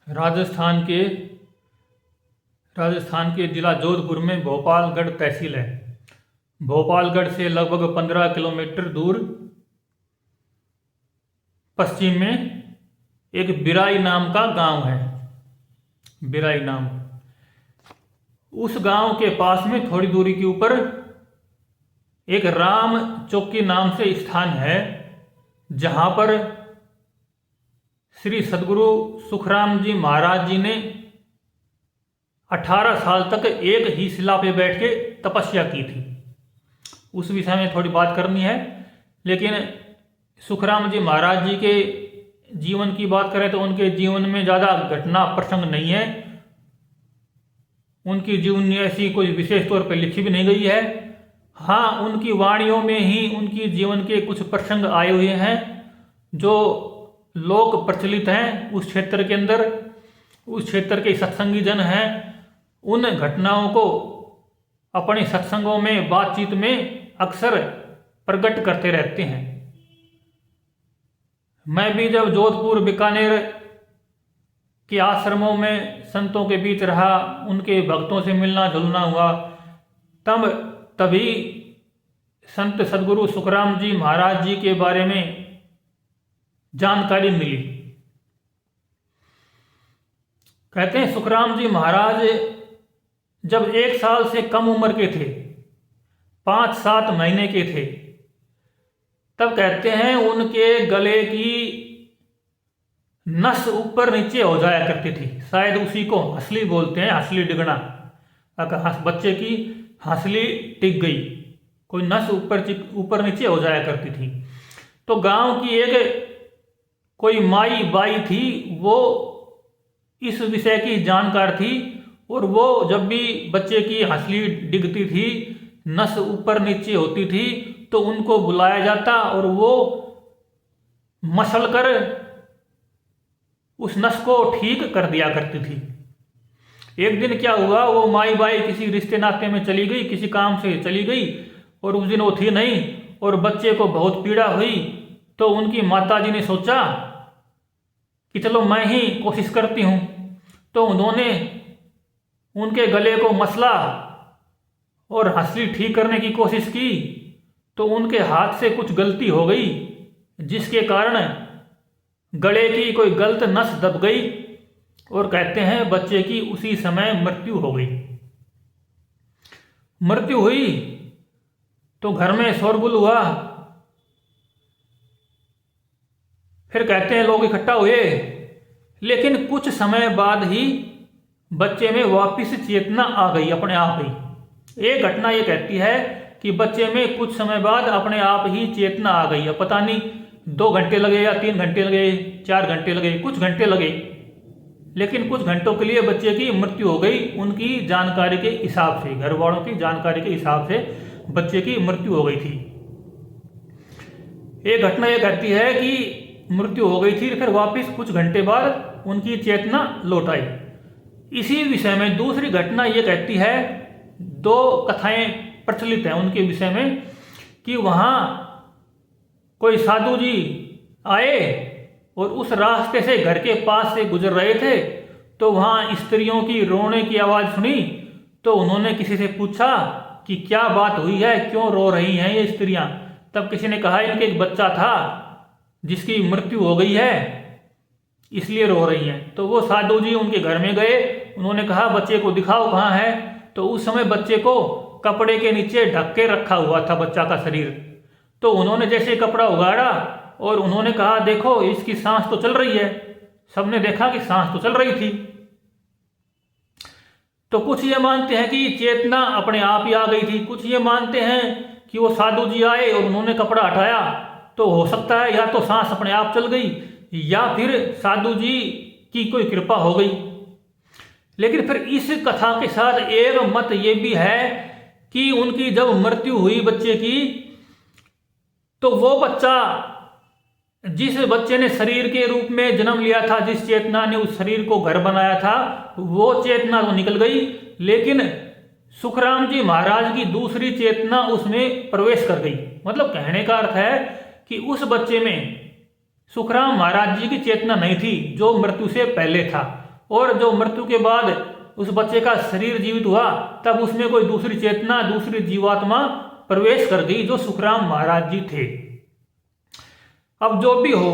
राजस्थान के जिला जोधपुर में भोपालगढ़ तहसील है। भोपालगढ़ से लगभग 15 किलोमीटर दूर पश्चिम में एक बिराई नाम का गांव है। बिराई नाम, उस गांव के पास में थोड़ी दूरी के ऊपर एक राम चौकी नाम से स्थान है, जहां पर श्री सद्गुरु सुखराम जी महाराज जी ने 18 साल तक एक ही शिला पे बैठ के तपस्या की थी। उस विषय में थोड़ी बात करनी है, लेकिन सुखराम जी महाराज जी के जीवन की बात करें तो उनके जीवन में ज़्यादा घटना प्रसंग नहीं है। उनकी जीवनी ऐसी कोई विशेष तौर पर लिखी भी नहीं गई है। हाँ, उनकी वाणियों में ही उनकी जीवन के कुछ प्रसंग आए हुए हैं जो लोक प्रचलित हैं उस क्षेत्र के अंदर। उस क्षेत्र के सत्संगी जन हैं, उन घटनाओं को अपने सत्संगों में, बातचीत में अक्सर प्रकट करते रहते हैं। मैं भी जब जोधपुर बीकानेर के आश्रमों में संतों के बीच रहा, उनके भक्तों से मिलना जुलना हुआ, तभी संत सद्गुरु सुखराम जी महाराज जी के बारे में जानकारी मिली। कहते हैं सुखराम जी महाराज जब 1 साल से कम उम्र के थे, 5-7 महीने के थे, तब कहते हैं उनके गले की नस ऊपर नीचे हो जाया करती थी। शायद उसी को हंसली बोलते हैं, हंसली डिगना। अगर बच्चे की हंसली टिक गई, कोई नस ऊपर नीचे हो जाया करती थी। तो गांव की एक कोई माई बाई थी, वो इस विषय की जानकार थी, और वो जब भी बच्चे की हंसली डिगती थी, नस ऊपर नीचे होती थी, तो उनको बुलाया जाता और वो मसल कर उस नस को ठीक कर दिया करती थी। एक दिन क्या हुआ, वो माई बाई किसी रिश्ते नाते में चली गई, किसी काम से चली गई, और उस दिन वो थी नहीं, और बच्चे को बहुत पीड़ा हुई। तो उनकी माताजी ने सोचा कि चलो मैं ही कोशिश करती हूँ। तो उन्होंने उनके गले को मसला और हंसली ठीक करने की कोशिश की, तो उनके हाथ से कुछ गलती हो गई, जिसके कारण गले की कोई गलत नस दब गई, और कहते हैं बच्चे की उसी समय मृत्यु हो गई। मृत्यु हुई तो घर में शोरगुल हुआ। फिर कहते हैं लोग इकट्ठा हुए, लेकिन कुछ समय बाद ही बच्चे में वापस चेतना आ गई, अपने आप ही। एक घटना ये कहती है कि बच्चे में कुछ समय बाद अपने आप ही चेतना आ गई। अब पता नहीं 2 घंटे लगे या 3 घंटे लगे, 4 घंटे लगे, कुछ घंटे लगे, लेकिन कुछ घंटों के लिए बच्चे की मृत्यु हो गई। उनकी जानकारी के हिसाब से, घर वालों की जानकारी के हिसाब से बच्चे की मृत्यु हो गई थी। एक घटना यह कहती है कि मृत्यु हो गई थी, फिर वापस कुछ घंटे बाद उनकी चेतना लौट आई। इसी विषय में दूसरी घटना यह कहती है, 2 कथाएं प्रचलित हैं उनके विषय में, कि वहाँ कोई साधु जी आए और उस रास्ते से घर के पास से गुजर रहे थे, तो वहाँ स्त्रियों की रोने की आवाज़ सुनी। तो उन्होंने किसी से पूछा कि क्या बात हुई है, क्यों रो रही हैं ये स्त्रियां। तब किसी ने कहा इनके एक बच्चा था जिसकी मृत्यु हो गई है, इसलिए रो रही हैं। तो वो साधु जी उनके घर में गए, उन्होंने कहा बच्चे को दिखाओ कहाँ है। तो उस समय बच्चे को कपड़े के नीचे ढक के रखा हुआ था बच्चा का शरीर। तो उन्होंने जैसे कपड़ा उगाड़ा और उन्होंने कहा देखो इसकी सांस तो चल रही है। सबने देखा कि सांस तो चल रही थी। तो कुछ ये मानते हैं कि चेतना अपने आप ही आ गई थी, कुछ ये मानते हैं कि वो साधु जी आए और उन्होंने कपड़ा हटाया। तो हो सकता है या तो सांस अपने आप चल गई, या फिर साधु जी की कोई कृपा हो गई। लेकिन फिर इस कथा के साथ एक मत ये भी है कि उनकी जब मृत्यु हुई बच्चे की, तो वो बच्चा, जिस बच्चे ने शरीर के रूप में जन्म लिया था, जिस चेतना ने उस शरीर को घर बनाया था, वो चेतना तो निकल गई, लेकिन सुखराम जी महाराज की दूसरी चेतना उसमें प्रवेश कर गई। मतलब कहने का अर्थ है कि उस बच्चे में सुखराम महाराज जी की चेतना नहीं थी जो मृत्यु से पहले था। और जो मृत्यु के बाद उस बच्चे का शरीर जीवित हुआ तब उसमें कोई दूसरी चेतना, दूसरी जीवात्मा प्रवेश कर गई जो सुखराम महाराज जी थे। अब जो भी हो,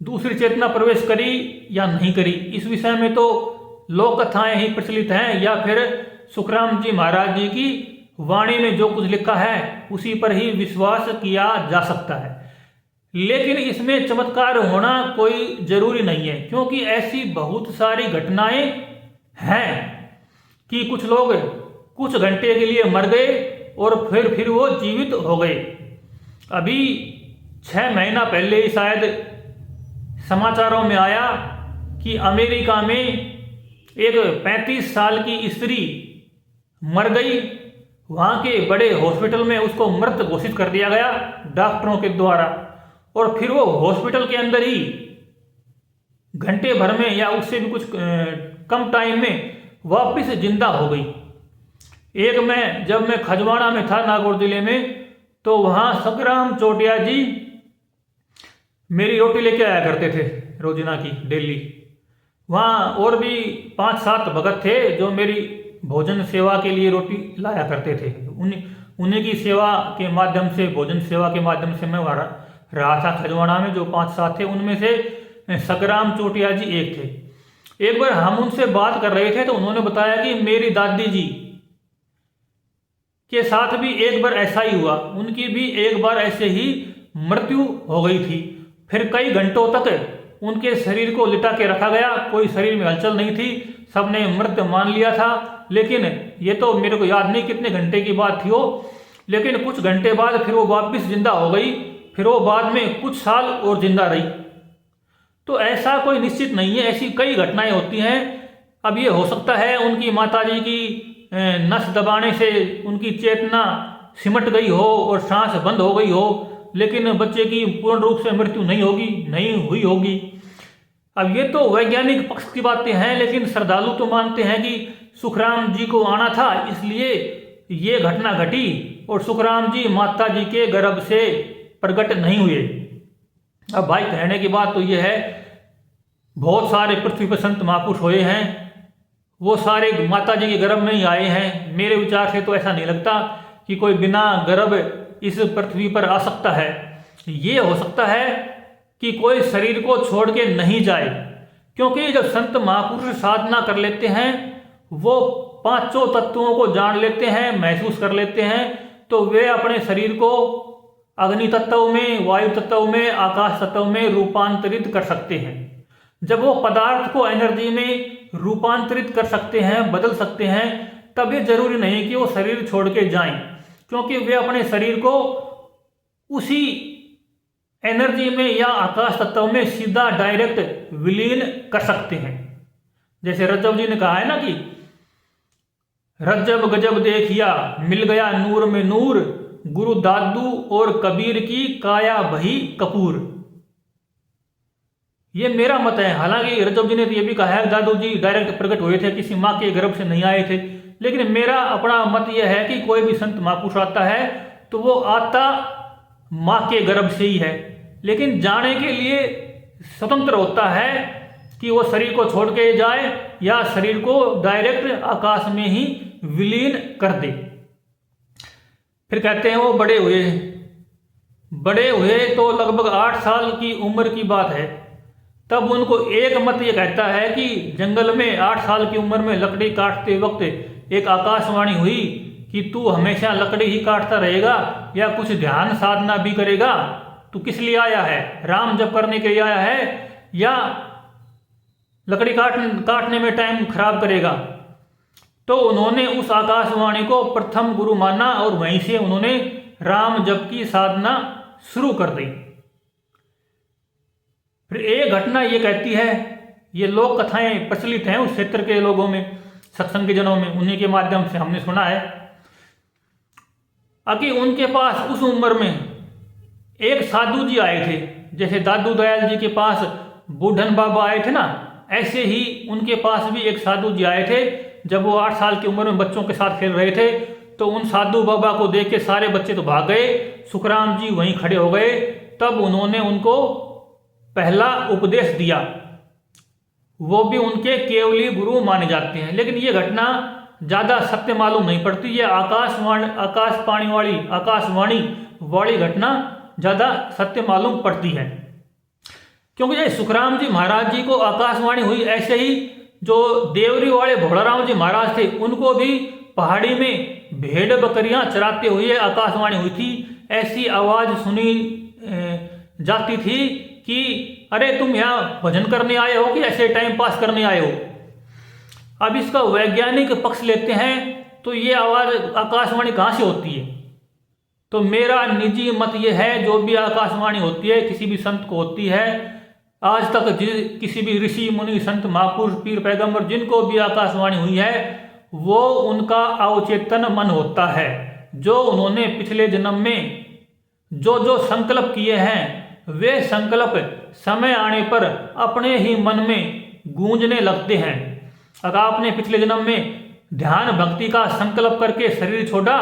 दूसरी चेतना प्रवेश करी या नहीं करी, इस विषय में तो लोक कथाएं ही प्रचलित हैं या फिर सुखराम जी महाराज जी की वाणी में जो कुछ लिखा है उसी पर ही विश्वास किया जा सकता है। लेकिन इसमें चमत्कार होना कोई जरूरी नहीं है, क्योंकि ऐसी बहुत सारी घटनाएं हैं कि कुछ लोग कुछ घंटे के लिए मर गए और फिर वो जीवित हो गए। अभी 6 महीना पहले ही शायद समाचारों में आया कि अमेरिका में एक 35 साल की स्त्री मर गई। वहाँ के बड़े हॉस्पिटल में उसको मृत घोषित कर दिया गया डॉक्टरों के द्वारा, और फिर वो हॉस्पिटल के अंदर ही घंटे भर में या उससे भी कुछ कम टाइम में वापस जिंदा हो गई। जब मैं खजवाड़ा में था, नागौर जिले में, तो वहाँ सतराम चौटिया जी मेरी रोटी लेके आया करते थे रोजाना की, डेली। वहाँ और भी 5-7 भगत थे जो मेरी भोजन सेवा के लिए रोटी लाया करते थे। उन्हीं की सेवा के माध्यम से, भोजन सेवा के माध्यम से मैं वहाँ रहा था खजवाड़ा में। जो 5-7 थे उनमें से सतराम चौटिया जी एक थे। एक बार हम उनसे बात कर रहे थे तो उन्होंने बताया कि मेरी दादी जी के साथ भी एक बार ऐसा ही हुआ, उनकी भी एक बार ऐसे ही मृत्यु हो गई थी। फिर कई घंटों तक उनके शरीर को लिटा के रखा गया, कोई शरीर में हलचल नहीं थी, सबने मृत मान लिया था। लेकिन ये तो मेरे को याद नहीं कितने घंटे की बात थी वो, लेकिन कुछ घंटे बाद फिर वो वापस जिंदा हो गई। फिर वो बाद में कुछ साल और जिंदा रही। तो ऐसा कोई निश्चित नहीं है, ऐसी कई घटनाएं होती हैं। अब ये हो सकता है उनकी माताजी की नस दबाने से उनकी चेतना सिमट गई हो और सांस बंद हो गई हो, लेकिन बच्चे की पूर्ण रूप से मृत्यु नहीं हुई होगी। अब ये तो वैज्ञानिक पक्ष की बातें हैं, लेकिन श्रद्धालु तो मानते हैं कि सुखराम जी को आना था, इसलिए ये घटना घटी और सुखराम जी माता जी के गर्भ से प्रकट नहीं हुए। अब भाई कहने की बात तो ये है, बहुत सारे पृथ्वी पर संत महापुरुष हुए हैं, वो सारे माता जी के गर्भ में ही आए हैं। मेरे विचार से तो ऐसा नहीं लगता कि कोई बिना गर्भ इस पृथ्वी पर आ सकता है। ये हो सकता है कि कोई शरीर को छोड़ के नहीं जाए, क्योंकि जब संत महापुरुष साधना कर लेते हैं, वो 5 तत्वों को जान लेते हैं, महसूस कर लेते हैं, तो वे अपने शरीर को अग्नि तत्व में, वायु तत्व में, आकाश तत्व में रूपांतरित कर सकते हैं। जब वो पदार्थ को एनर्जी में रूपांतरित कर सकते हैं, बदल सकते हैं, तब ये जरूरी नहीं कि वो शरीर छोड़ के जाएं, क्योंकि वे अपने शरीर को उसी एनर्जी में या आकाश तत्व में सीधा डायरेक्ट विलीन कर सकते हैं। जैसे रज्जब जी ने कहा है ना कि रज्जब गजब देखिया मिल गया नूर में नूर, गुरु दादू और कबीर की काया भई कपूर। ये मेरा मत है। हालांकि रज्जब जी ने तो ये भी कहा है दादू जी डायरेक्ट प्रकट हुए थे, किसी माँ के गर्भ से नहीं आए थे। लेकिन मेरा अपना मत यह है कि कोई भी संत महापुरुष आता है तो वो आता माँ के गर्भ से ही है, लेकिन जाने के लिए स्वतंत्र होता है कि वो शरीर को छोड़ के जाए या शरीर को डायरेक्ट आकाश में ही विलीन कर दे। फिर कहते हैं वो बड़े हुए तो लगभग 8 साल की उम्र की बात है। तब उनको एक मत ये कहता है कि जंगल में 8 साल की उम्र में लकड़ी काटते वक्त एक आकाशवाणी हुई कि तू हमेशा लकड़ी ही काटता रहेगा या कुछ ध्यान साधना भी करेगा? तू किस लिए आया है? राम जप करने के लिए आया है या लकड़ी काटने में टाइम खराब करेगा? तो उन्होंने उस आकाशवाणी को प्रथम गुरु माना और वहीं से उन्होंने राम जप की साधना शुरू कर दी। फिर एक घटना ये कहती है, ये लोक कथाएं प्रचलित हैं उस क्षेत्र के लोगों में, सत्संग के जनों में, उन्हीं के माध्यम से हमने सुना है कि उनके पास उस उम्र में एक साधु जी आए थे। जैसे दादू दयाल जी के पास बूढ़न बाबा आए थे ना, ऐसे ही उनके पास भी एक साधु जी आए थे। जब वो 8 साल की उम्र में बच्चों के साथ खेल रहे थे तो उन साधु बाबा को देख के सारे बच्चे तो भाग गए, सुखराम जी वहीं खड़े हो गए। तब उन्होंने उनको पहला उपदेश दिया। वो भी उनके केवली गुरु माने जाते हैं। लेकिन ये घटना ज़्यादा सत्य मालूम नहीं पड़ती। ये आकाशवाणी वाली घटना ज़्यादा सत्य मालूम पड़ती है, क्योंकि जैसे सुखराम जी महाराज जी को आकाशवाणी हुई, ऐसे ही जो देवरी वाले भोलाराम जी महाराज थे उनको भी पहाड़ी में भेड़ बकरियां चराते हुए आकाशवाणी हुई थी। ऐसी आवाज़ सुनी जाती थी कि अरे तुम यहाँ भजन करने आए हो कि ऐसे टाइम पास करने आए हो। अब इसका वैज्ञानिक पक्ष लेते हैं तो ये आवाज़ आकाशवाणी कहाँ से होती है? तो मेरा निजी मत ये है, जो भी आकाशवाणी होती है किसी भी संत को होती है, आज तक किसी भी ऋषि मुनि संत महापुरुष पीर पैगंबर जिनको भी आकाशवाणी हुई है, वो उनका अवचेतन मन होता है, जो उन्होंने पिछले जन्म में जो संकल्प किए हैं वे संकल्प समय आने पर अपने ही मन में गूंजने लगते हैं। अगर आपने पिछले जन्म में ध्यान भक्ति का संकल्प करके शरीर छोड़ा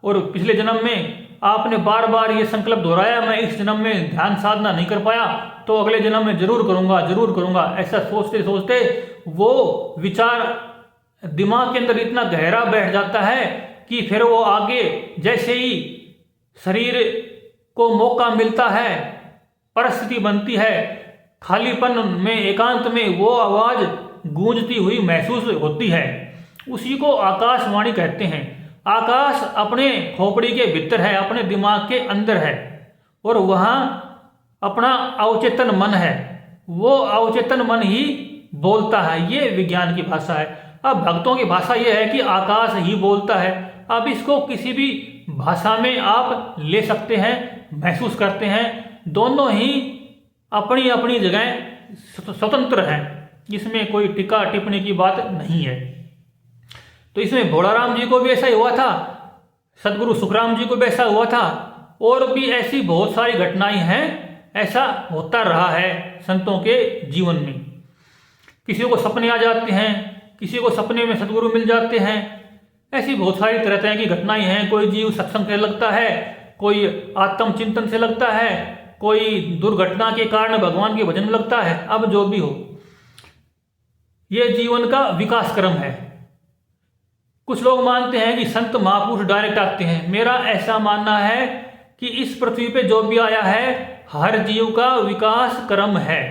और पिछले जन्म में आपने बार बार ये संकल्प दोहराया, मैं इस जन्म में ध्यान साधना नहीं कर पाया तो अगले जन्म में जरूर करूंगा, ऐसा सोचते सोचते वो विचार दिमाग के अंदर इतना गहरा बैठ जाता है कि फिर वो आगे जैसे ही शरीर को मौका मिलता है, परिस्थिति बनती है, खालीपन में एकांत में वो आवाज़ गूंजती हुई महसूस होती है, उसी को आकाशवाणी कहते हैं। आकाश अपने खोपड़ी के भीतर है, अपने दिमाग के अंदर है, और वहाँ अपना अवचेतन मन है, वो अवचेतन मन ही बोलता है। ये विज्ञान की भाषा है। अब भक्तों की भाषा ये है कि आकाश ही बोलता है। अब इसको किसी भी भाषा में आप ले सकते हैं, महसूस करते हैं, दोनों ही अपनी अपनी जगह स्वतंत्र हैं, इसमें कोई टिक्का टिप्पणी की बात नहीं है। तो इसमें भोलाराम जी को भी ऐसा ही हुआ था, सदगुरु सुखराम जी को भी ऐसा हुआ था, और भी ऐसी बहुत सारी घटनाएं हैं। ऐसा होता रहा है संतों के जीवन में। किसी को सपने आ जाते हैं, किसी को सपने में सदगुरु मिल जाते हैं, ऐसी बहुत सारी तरह की घटनाएं हैं। कोई जीव सत्संग से लगता है, कोई आत्मचिंतन से लगता है, कोई दुर्घटना के कारण भगवान के भजन लगता है। अब जो भी हो, ये जीवन का विकास क्रम है। कुछ लोग मानते हैं कि संत महापुरुष डायरेक्ट आते हैं। मेरा ऐसा मानना है कि इस पृथ्वी पे जो भी आया है, हर जीव का विकास क्रम है।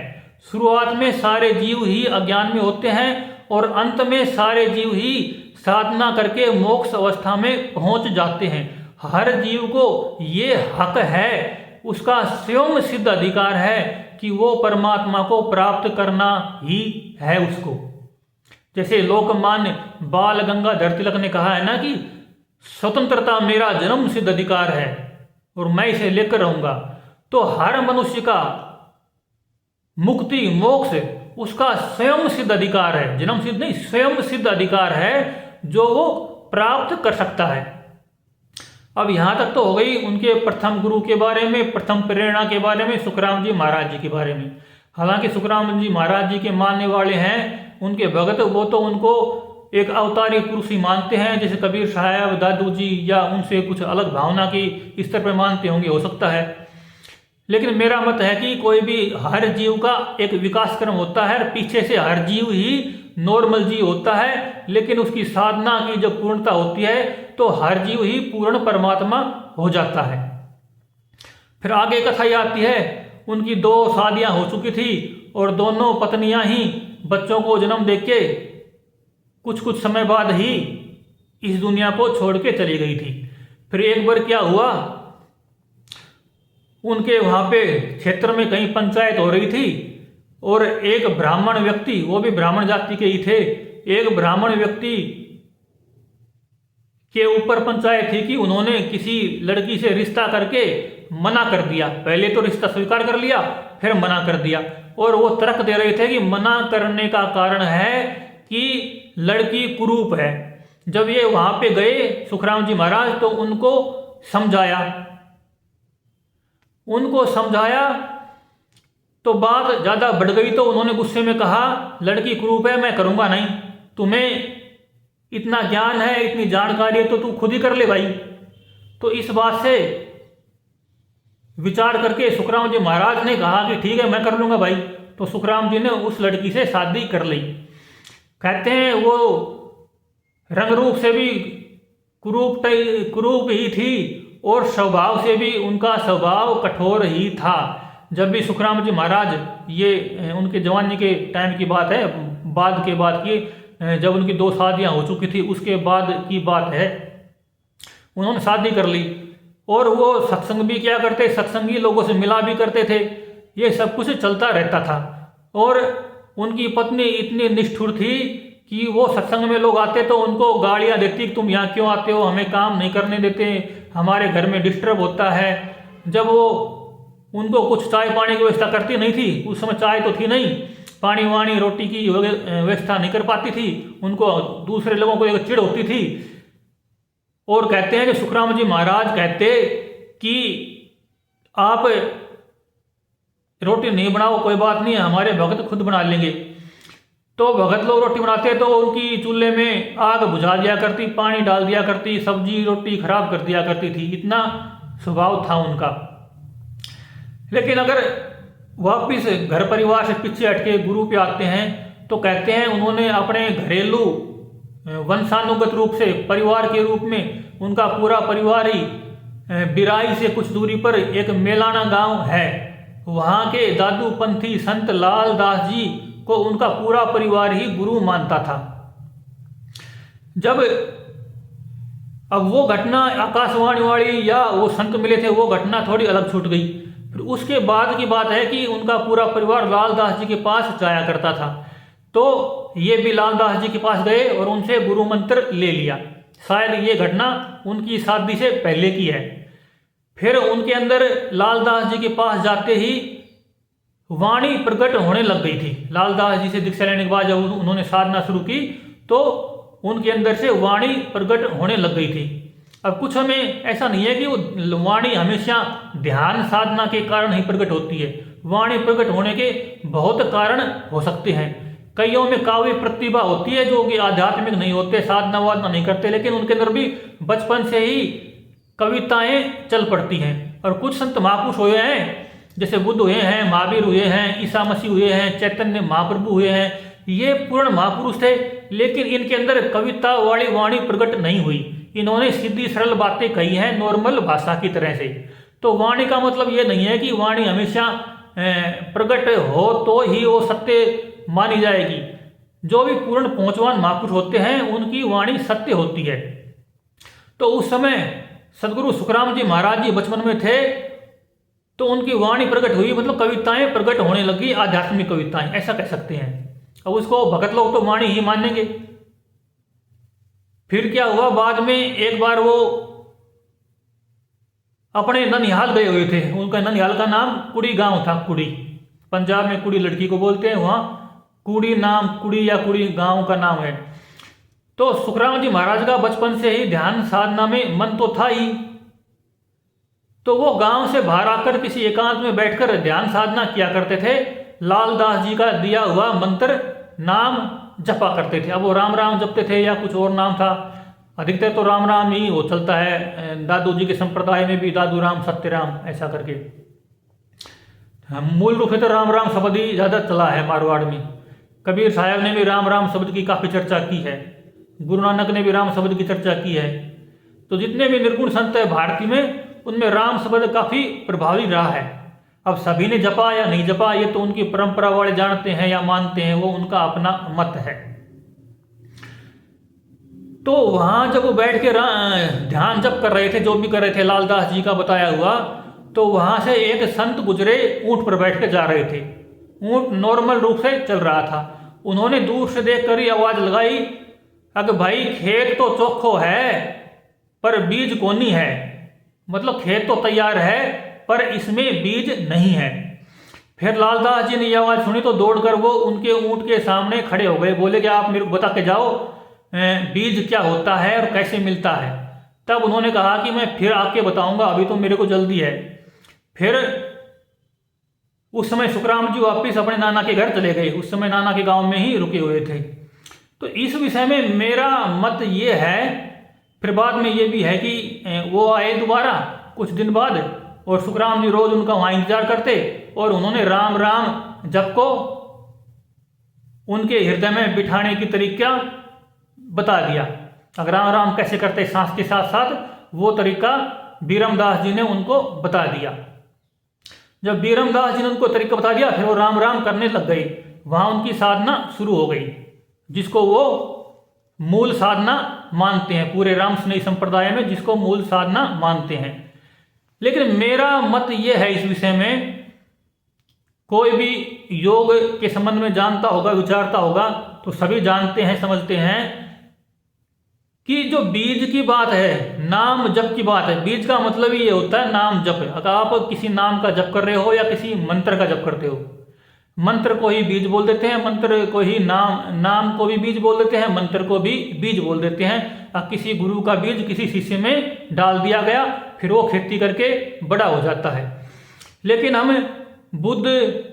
शुरुआत में सारे जीव ही अज्ञान में होते हैं और अंत में सारे जीव ही साधना करके मोक्ष अवस्था में पहुंच जाते हैं। हर जीव को ये हक है, उसका स्वयं सिद्ध अधिकार है कि वो परमात्मा को प्राप्त करना ही है उसको। जैसे लोकमान्य बाल गंगाधर तिलक ने कहा है ना कि स्वतंत्रता मेरा जन्म सिद्ध अधिकार है और मैं इसे लेकर रहूंगा। तो हर मनुष्य का मुक्ति मोक्ष उसका स्वयं सिद्ध अधिकार है, जन्म सिद्ध नहीं, स्वयं सिद्ध अधिकार है जो वो प्राप्त कर सकता है। अब यहाँ तक तो हो गई उनके प्रथम गुरु के बारे में, प्रथम प्रेरणा के बारे में, सुखराम जी महाराज जी के बारे में। हालांकि सुखराम जी महाराज जी के मानने वाले हैं, उनके भगत, वो तो उनको एक अवतारी पुरुष ही मानते हैं, जैसे कबीर साहब, दादू जी, या उनसे कुछ अलग भावना की स्तर पर मानते होंगे, हो सकता है। लेकिन मेरा मत है कि कोई भी, हर जीव का एक विकास क्रम होता है, पीछे से हर जीव ही नॉर्मल जीव होता है, लेकिन उसकी साधना की जब पूर्णता होती है तो हर जीव ही पूर्ण परमात्मा हो जाता है। फिर आगे कथा ये आती है, उनकी 2 शादियां हो चुकी थी और दोनों पत्नियां ही बच्चों को जन्म देके कुछ समय बाद ही इस दुनिया को छोड़ के चली गई थी। फिर एक बार क्या हुआ, उनके वहाँ पे क्षेत्र में कहीं पंचायत हो रही थी और एक ब्राह्मण व्यक्ति, वो भी ब्राह्मण जाति के ही थे, एक ब्राह्मण व्यक्ति के ऊपर पंचायत थी कि उन्होंने किसी लड़की से रिश्ता करके मना कर दिया। पहले तो रिश्ता स्वीकार कर लिया, फिर मना कर दिया, और वो तर्क दे रहे थे कि मना करने का कारण है कि लड़की कुरूप है। जब ये वहाँ पे गए सुखराम जी महाराज तो उनको समझाया तो बात ज़्यादा बढ़ गई, तो उन्होंने गुस्से में कहा लड़की कुरूप है, मैं करूँगा नहीं, तुम्हें इतना ज्ञान है, इतनी जानकारी है तो तू खुद ही कर ले भाई। तो इस बात से विचार करके सुखराम जी महाराज ने कहा कि ठीक है मैं कर लूँगा भाई। तो सुखराम जी ने उस लड़की से शादी कर ली। कहते हैं वो रंग रूप से भी कुरूप ही थी और स्वभाव से भी उनका स्वभाव कठोर ही था। जब भी सुखराम जी महाराज, ये उनके जवानी के टाइम की बात है, बाद के बाद की, जब उनकी 2 शादियां हो चुकी थी उसके बाद की बात है, उन्होंने शादी कर ली और वो सत्संग भी किया करते, सत्संगी लोगों से मिला भी करते थे, ये सब कुछ चलता रहता था। और उनकी पत्नी इतनी निष्ठुर थी कि वो सत्संग में लोग आते तो उनको गालियां देती कि तुम यहाँ क्यों आते हो, हमें काम नहीं करने देते, हमारे घर में डिस्टर्ब होता है। जब वो उनको कुछ चाय पानी की व्यवस्था करती नहीं थी, उस समय चाय तो थी नहीं, पानी वानी रोटी की व्यवस्था नहीं कर पाती थी, उनको दूसरे लोगों को एक चिढ़ होती थी। और कहते हैं कि सुखराम जी महाराज कहते कि आप रोटी नहीं बनाओ, कोई बात नहीं, हमारे भगत खुद बना लेंगे। तो भगत लोग रोटी बनाते तो उनकी चूल्हे में आग बुझा दिया करती, पानी डाल दिया करती, सब्जी रोटी खराब कर दिया करती थी, इतना स्वभाव था उनका। लेकिन अगर वापिस घर परिवार से पीछे हटके गुरु पे आते हैं तो कहते हैं उन्होंने अपने घरेलू वंशानुगत रूप से परिवार के रूप में उनका पूरा परिवार ही बिराई से कुछ दूरी पर एक मेलाना गांव है, वहाँ के दादू पंथी संत लाल दास जी को उनका पूरा परिवार ही गुरु मानता था। जब अब वो घटना आकाशवाणी वाली या वो संत मिले थे, वो घटना थोड़ी अलग छूट गई। फिर उसके बाद की बात है कि उनका पूरा परिवार लालदास जी के पास जाया करता था, तो ये भी लालदास जी के पास गए और उनसे गुरु मंत्र ले लिया। शायद ये घटना उनकी शादी से पहले की है। फिर उनके अंदर लालदास जी के पास जाते ही वाणी प्रकट होने लग गई थी। लालदास जी से दीक्षा लेने के बाद जब उन्होंने साधना शुरू की तो उनके अंदर से वाणी प्रकट होने लग गई थी। अब कुछ हमें ऐसा नहीं है कि वो वाणी हमेशा ध्यान साधना के कारण ही प्रकट होती है, वाणी प्रकट होने के बहुत कारण हो सकते हैं। कईयों में काव्य प्रतिभा होती है जो कि आध्यात्मिक नहीं होते, साधना वाधना नहीं करते, लेकिन उनके अंदर भी बचपन से ही कविताएं चल पड़ती हैं। और कुछ संत महापुरुष हुए हैं, जैसे बुद्ध हुए हैं, महावीर हुए हैं, ईसा मसीह हुए हैं, चैतन्य महाप्रभु हुए हैं, ये पूर्ण महापुरुष थे, लेकिन इनके अंदर कविता वाली वाणी प्रकट नहीं हुई। इन्होंने सीधी सरल बातें कही हैं नॉर्मल भाषा की तरह से। तो वाणी का मतलब ये नहीं है कि वाणी हमेशा प्रकट हो तो ही वो सत्य मानी जाएगी। जो भी पूर्ण पहुंचवान महापुरुष होते हैं उनकी वाणी सत्य होती है। तो उस समय सदगुरु सुखराम जी महाराज जी बचपन में थे तो उनकी वाणी प्रकट हुई, मतलब कविताएं प्रकट होने लगी, आध्यात्मिक कविताएं ऐसा कह सकते हैं। अब उसको भगत लोग तो वाणी ही मानेंगे। फिर क्या हुआ, बाद में एक बार वो अपने ननिहाल गए हुए थे। उनका ननिहाल का नाम कुड़ी गांव था। कुड़ी पंजाब में कुड़ी लड़की को बोलते हैं, वहाँ कुड़ी नाम, कुड़ी या कुड़ी गांव का नाम है। तो सुखराम जी महाराज का बचपन से ही ध्यान साधना में मन तो था ही, तो वो गांव से बाहर आकर किसी एकांत में बैठकर ध्यान साधना किया करते थे। लालदास जी का दिया हुआ मंत्र नाम जपा करते थे। अब वो राम राम जपते थे या कुछ और नाम था, अधिकतर तो राम राम ही वो चलता है। दादू जी के संप्रदाय में भी दादू राम सत्य राम ऐसा करके, मूल रूप से तो राम राम शब्द ही ज़्यादा चला है मारवाड़ में। कबीर साहब ने भी राम राम शब्द की काफ़ी चर्चा की है, गुरु नानक ने भी राम शब्द की चर्चा की है। तो जितने भी निर्गुण संत है भारतीय में, उनमें राम शब्द काफ़ी प्रभावी रहा है। अब सभी ने जपा या नहीं जपा ये तो उनकी परंपरा वाले जानते हैं या मानते हैं, वो उनका अपना मत है। तो वहां जब वो बैठ के ध्यान जप कर रहे थे, जो भी कर रहे थे लालदास जी का बताया हुआ, तो वहां से एक संत गुजरे, ऊंट पर बैठ के जा रहे थे। ऊंट नॉर्मल रूप से चल रहा था। उन्होंने दूर से देखकर ही आवाज लगाई, अगर भाई खेत तो चोखो है पर बीज कोनी है, मतलब खेत तो तैयार है पर इसमें बीज नहीं है। फिर लालदास जी ने यह आवाज़ सुनी तो दौड़कर वो उनके ऊंट के सामने खड़े हो गए। बोले कि आप मेरे को बता के जाओ बीज क्या होता है और कैसे मिलता है। तब उन्होंने कहा कि मैं फिर आके बताऊंगा, अभी तो मेरे को जल्दी है। फिर उस समय सुखराम जी वापिस अपने नाना के घर चले गए। उस समय नाना के गांव में ही रुके हुए थे। तो इस विषय में मेरा मत ये है, फिर बाद में ये भी है कि वो आए दोबारा कुछ दिन बाद, और सुखराम जी रोज उनका वहाँ इंतजार करते और उन्होंने राम राम जप को उनके हृदय में बिठाने की तरीका बता दिया। अगर राम राम कैसे करते सांस के साथ साथ, वो तरीका बीरमदास जी ने उनको बता दिया। जब बीरमदास जी ने उनको तरीका बता दिया, फिर वो राम राम करने लग गए। वहाँ उनकी साधना शुरू हो गई, जिसको वो मूल साधना मानते हैं, पूरे रामस्नेही संप्रदाय में जिसको मूल साधना मानते हैं। लेकिन मेरा मत ये है इस विषय में, कोई भी योग के संबंध में जानता होगा, विचारता होगा, तो सभी जानते हैं, समझते हैं कि जो बीज की बात है, नाम जप की बात है, बीज का मतलब ही ये होता है नाम जप। अगर आप किसी नाम का जप कर रहे हो या किसी मंत्र का जप करते हो, मंत्र को ही बीज बोल देते हैं, मंत्र को ही नाम को भी बीज बोल देते हैं, मंत्र को भी बीज बोल देते हैं। अब किसी गुरु का बीज किसी शिष्य में डाल दिया गया, फिर वो खेती करके बड़ा हो जाता है। लेकिन हम बुद्ध,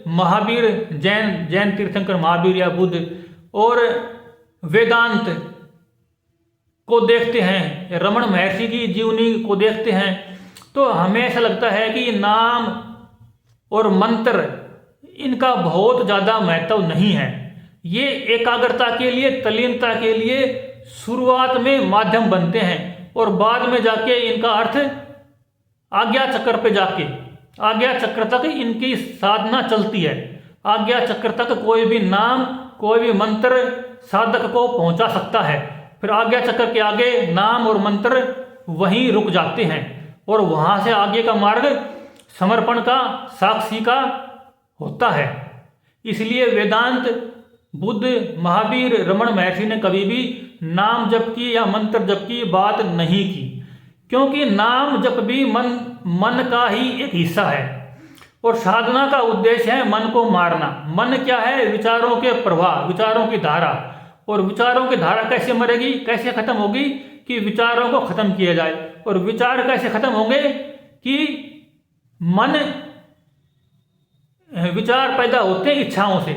महावीर, जैन तीर्थंकर महावीर या बुद्ध और वेदांत को देखते हैं, रमण महर्षि की जीवनी को देखते हैं, तो हमें ऐसा लगता है कि नाम और मंत्र इनका बहुत ज़्यादा महत्व नहीं है। ये एकाग्रता के लिए, तल्लीनता के लिए शुरुआत में माध्यम बनते हैं और बाद में जाके इनका अर्थ आज्ञा चक्र पे जाके, आज्ञा चक्र तक इनकी साधना चलती है। आज्ञा चक्र तक कोई भी नाम, कोई भी मंत्र साधक को पहुंचा सकता है। फिर आज्ञा चक्र के आगे नाम और मंत्र वहीं रुक जाते हैं और वहां से आगे का मार्ग समर्पण का, साक्षी का होता है। इसलिए वेदांत, बुद्ध, महावीर, रमण महर्षि ने कभी भी नाम जप की या मंत्र जप की बात नहीं की, क्योंकि नाम जप भी मन का ही एक हिस्सा है और साधना का उद्देश्य है मन को मारना। मन क्या है? विचारों के प्रवाह, विचारों की धारा। और विचारों की धारा कैसे मरेगी, कैसे खत्म होगी? कि विचारों को खत्म किया जाए। और विचार कैसे खत्म होंगे? कि विचार पैदा होते हैं इच्छाओं से,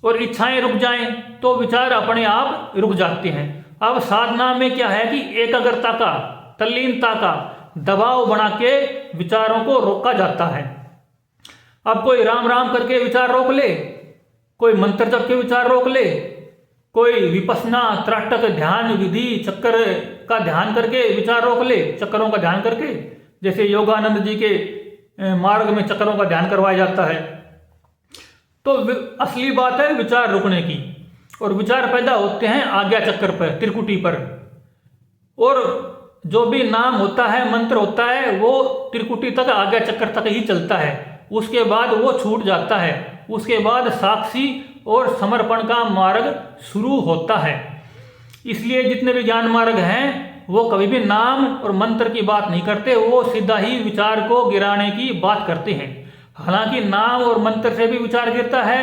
और इच्छाएं रुक जाएं तो विचार अपने आप रुक जाते हैं। अब साधना में क्या है कि एकाग्रता का, तल्लीनता का दबाव बना के विचारों को रोका जाता है। अब कोई राम राम करके विचार रोक ले, कोई मंत्र जप के विचार रोक ले, कोई विपස්සना, त्राटक ध्यान विधि, चक्कर का ध्यान करके विचार रोक ले, चक्करों का ध्यान करके, जैसे योगानंद जी के मार्ग में चक्करों का ध्यान करवाया जाता है। तो असली बात है विचार रुकने की, और विचार पैदा होते हैं आज्ञा चक्र पर, त्रिकुटी पर। और जो भी नाम होता है, मंत्र होता है, वो त्रिकुटी तक, आज्ञा चक्र तक ही चलता है। उसके बाद वो छूट जाता है। उसके बाद साक्षी और समर्पण का मार्ग शुरू होता है। इसलिए जितने भी ज्ञान मार्ग हैं वो कभी भी नाम और मंत्र की बात नहीं करते, वो सीधा ही विचार को गिराने की बात करते हैं। हालांकि नाम और मंत्र से भी विचार गिरता है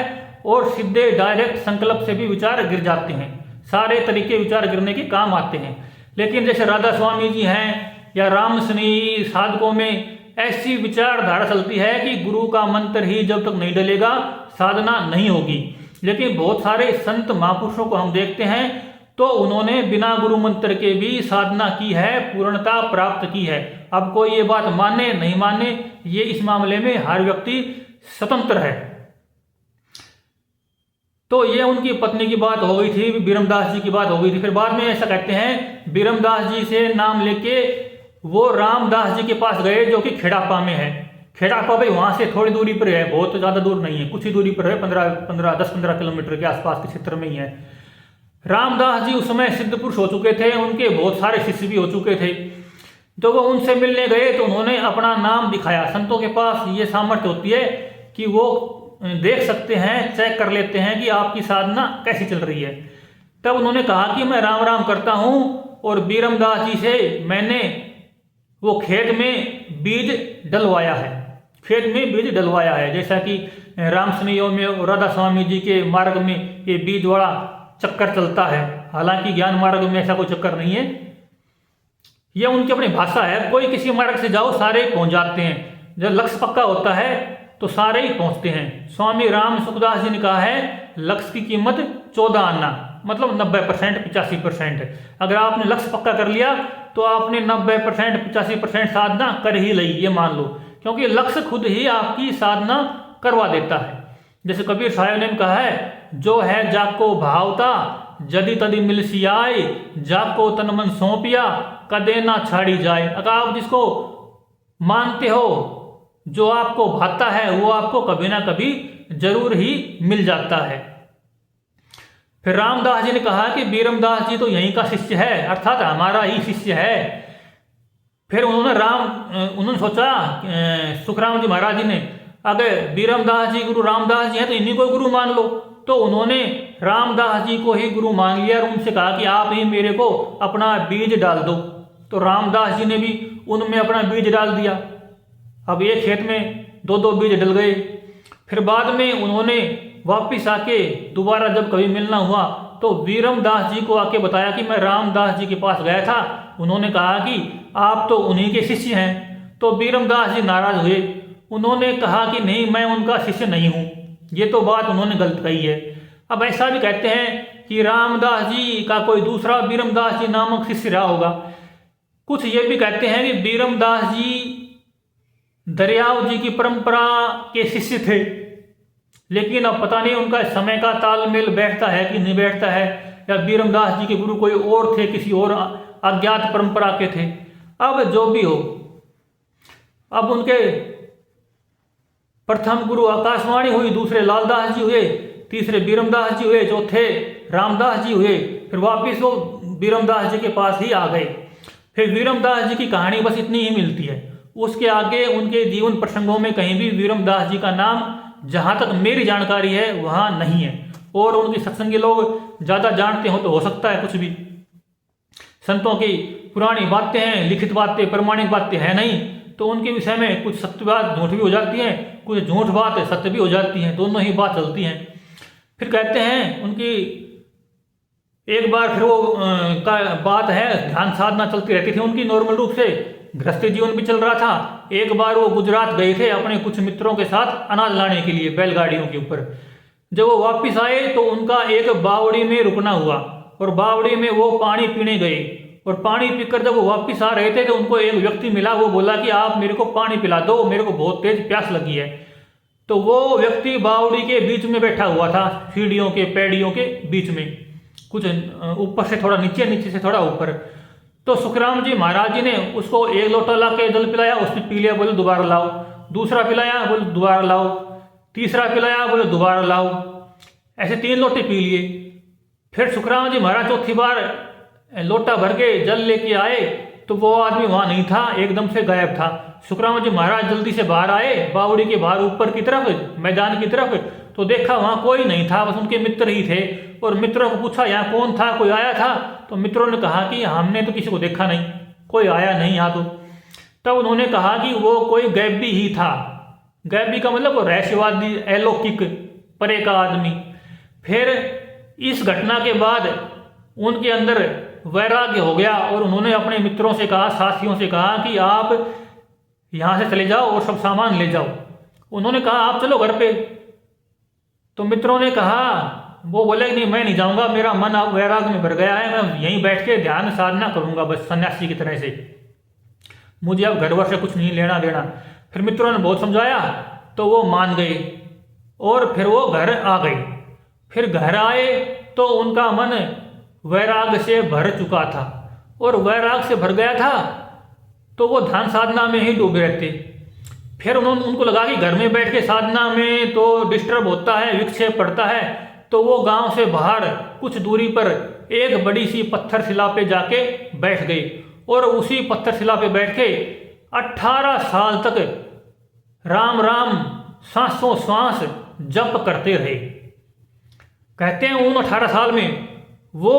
और सीधे डायरेक्ट संकल्प से भी विचार गिर जाते हैं। सारे तरीके विचार गिरने के काम आते हैं। लेकिन जैसे राधा स्वामी जी हैं या रामस्नेही साधकों में ऐसी विचारधारा चलती है कि गुरु का मंत्र ही जब तक नहीं डलेगा साधना नहीं होगी। लेकिन बहुत सारे संत महापुरुषों को हम देखते हैं तो उन्होंने बिना गुरु मंत्र के भी साधना की है, पूर्णता प्राप्त की है। अब कोई ये बात माने नहीं माने, ये इस मामले में हर व्यक्ति स्वतंत्र है। तो ये उनकी पत्नी की बात हो गई थी, बीरमदास जी की बात हो गई थी। फिर बाद में ऐसा कहते हैं, बीरमदास जी से नाम लेके वो रामदास जी के पास गए जो कि खेड़ापा में है। खेड़ापा भाई वहां से थोड़ी दूरी पर है, बहुत ज़्यादा दूर नहीं है, कुछ ही दूरी पर है, 10-15 किलोमीटर के आसपास के क्षेत्र में ही है। रामदास जी उस समय सिद्ध पुरुष हो चुके थे, उनके बहुत सारे शिष्य भी हो चुके थे। जब वो उनसे मिलने गए तो उन्होंने अपना नाम दिखाया। संतों के पास ये सामर्थ्य होती है कि वो देख सकते हैं, चेक कर लेते हैं कि आपकी साधना कैसी चल रही है। तब उन्होंने कहा कि मैं राम राम करता हूँ और बीरमदास जी से मैंने वो खेत में बीज डलवाया है, खेत में बीज डलवाया है। जैसा कि रामस्नेहियों में और राधा स्वामी जी के मार्ग में ये बीज वाला चक्कर चलता है। हालांकि ज्ञान मार्ग में ऐसा कोई चक्कर नहीं है, यह उनकी अपनी भाषा है। कोई किसी मार्ग से जाओ सारे पहुंच जाते हैं, जब लक्ष्य पक्का होता है तो सारे ही पहुंचते हैं। स्वामी राम सुखदास जी ने कहा है, लक्ष्य की कीमत 14 आना, मतलब 90%, 85%। अगर आपने लक्ष्य पक्का कर लिया तो आपने 90%, 85% साधना कर ही ली, ये मान लो, क्योंकि लक्ष्य खुद ही आपकी साधना करवा देता है। जैसे कबीर साहब ने कहा है, जो है जाको भावता जदि तदि मिल सियाए, जाको तन मन सौंपिया कदे ना छाड़ी जाए। अगर आप जिसको मानते हो, जो आपको भाता है, वो आपको कभी ना कभी जरूर ही मिल जाता है। फिर रामदास जी ने कहा कि बीरमदास जी तो यहीं का शिष्य है, अर्थात हमारा ही शिष्य है। फिर उन्होंने सोचा सुखराम जी महाराज जी ने, अगर बीरमदास जी गुरु रामदास जी हैं तो इन्हीं को गुरु मान लो। तो उन्होंने रामदास जी को ही गुरु मान लिया और उनसे कहा कि आप ही मेरे को अपना बीज डाल दो। तो रामदास जी ने भी उनमें अपना बीज डाल दिया। अब एक खेत में दो दो बीज डल गए। फिर बाद में उन्होंने वापिस आके दोबारा जब कभी मिलना हुआ तो बीरमदास जी को आके बताया कि मैं रामदास जी के पास गया था, उन्होंने कहा कि आप तो उन्हीं के शिष्य हैं। तो बीरमदास जी नाराज हुए, उन्होंने कहा कि नहीं, मैं उनका शिष्य नहीं हूँ। ये तो बात उन्होंने गलत कही है। अब ऐसा भी कहते हैं कि रामदास जी का कोई दूसरा बीरमदास जी नामक शिष्य रहा होगा। कुछ ये भी कहते हैं कि बीरमदास जी दरियाव जी की परंपरा के शिष्य थे, लेकिन अब पता नहीं उनका समय का तालमेल बैठता है कि नहीं बैठता है, या बीरमदास जी के गुरु कोई और थे, किसी और अज्ञात परंपरा के थे। अब जो भी हो, अब उनके प्रथम गुरु आकाशवाणी हुई, दूसरे लालदास जी हुए, तीसरे बीरमदास जी हुए, चौथे रामदास जी हुए। फिर वापिस वो बीरमदास जी के पास ही आ गए। फिर बीरमदास जी की कहानी बस इतनी ही मिलती है। उसके आगे उनके जीवन प्रसंगों में कहीं भी बीरमदास जी का नाम, जहाँ तक मेरी जानकारी है, वहाँ नहीं है। और उनके सत्संगी लोग ज़्यादा जानते हो तो हो सकता है कुछ भी। संतों की पुरानी बातें हैं, लिखित बातें, प्रमाणिक बातें हैं नहीं, तो उनके विषय में कुछ सत्य बात झूठ भी हो जाती है, कुछ झूठ बात सत्य भी हो जाती है, दोनों ही बात चलती हैं। फिर कहते हैं उनकी एक बार फिर वो का बात है, ध्यान साधना चलती रहती थी उनकी नॉर्मल रूप से, गृहस्थी जीवन भी चल रहा था। एक बार वो गुजरात गए थे अपने कुछ मित्रों के साथ अनाज लाने के लिए बैलगाड़ियों के ऊपर। जब वो वापस आए तो उनका एक बावड़ी में रुकना हुआ और बावड़ी में वो पानी पीने गए। और पानी पीकर जब वो वापस आ रहे थे तो उनको एक व्यक्ति मिला, वो बोला कि आप मेरे को पानी पिला दो, मेरे को बहुत तेज प्यास लगी है। तो वो व्यक्ति बावड़ी के बीच में बैठा हुआ था, सीढ़ियों के पैड़ियों के बीच में, कुछ ऊपर से थोड़ा नीचे, नीचे से थोड़ा ऊपर। तो सुखराम जी महाराज जी ने उसको एक लोटा ला के जल पिलाया, उसने पी लिया, बोले दोबारा लाओ। दूसरा पिलाया, बोले दोबारा लाओ। तीसरा पिलाया, बोले दोबारा लाओ। ऐसे 3 लोटे पी लिए। फिर सुखराम जी महाराज चौथी बार लोटा भर के जल लेके आए तो वो आदमी वहां नहीं था, एकदम से गायब था। सुखराम जी महाराज जल्दी से बाहर आए, बावड़ी के बाहर ऊपर की तरफ, मैदान की तरफ, तो देखा वहां कोई नहीं था, बस उनके मित्र ही थे। और मित्रों को पूछा यहाँ कौन था, कोई आया था? तो मित्रों ने कहा कि हमने तो किसी को देखा नहीं, कोई आया नहीं यहाँ तो। तब उन्होंने कहा कि वो कोई गैबी ही था। गैबी का मतलब वो रहस्यवादी, अलौकिक, परे का आदमी। फिर इस घटना के बाद उनके अंदर वैराग्य हो गया और उन्होंने अपने मित्रों से कहा, साथियों से कहा कि आप यहाँ से चले जाओ और सब सामान ले जाओ। उन्होंने कहा आप चलो घर पे। तो मित्रों ने कहा, वो बोले नहीं मैं नहीं जाऊँगा, मेरा मन अब वैराग्य में भर गया है, मैं यहीं बैठ के ध्यान साधना करूँगा बस सन्यासी की तरह से, मुझे अब घर वर से कुछ नहीं लेना देना। फिर मित्रों ने बहुत समझाया तो वो मान गए और फिर वो घर आ गए। फिर घर आए तो उनका मन वैराग से भर चुका था और वैराग से भर गया था तो वो ध्यान साधना में ही डूबे रहते। फिर उनको लगा कि घर में बैठ के साधना में तो डिस्टर्ब होता है, विक्षेप पड़ता है, तो वो गांव से बाहर कुछ दूरी पर एक बड़ी सी पत्थर शिला पे जाके बैठ गए और उसी पत्थर शिला पे बैठ के 18 साल तक राम राम सांसों सांस जप करते रहे। कहते हैं उन 18 साल में वो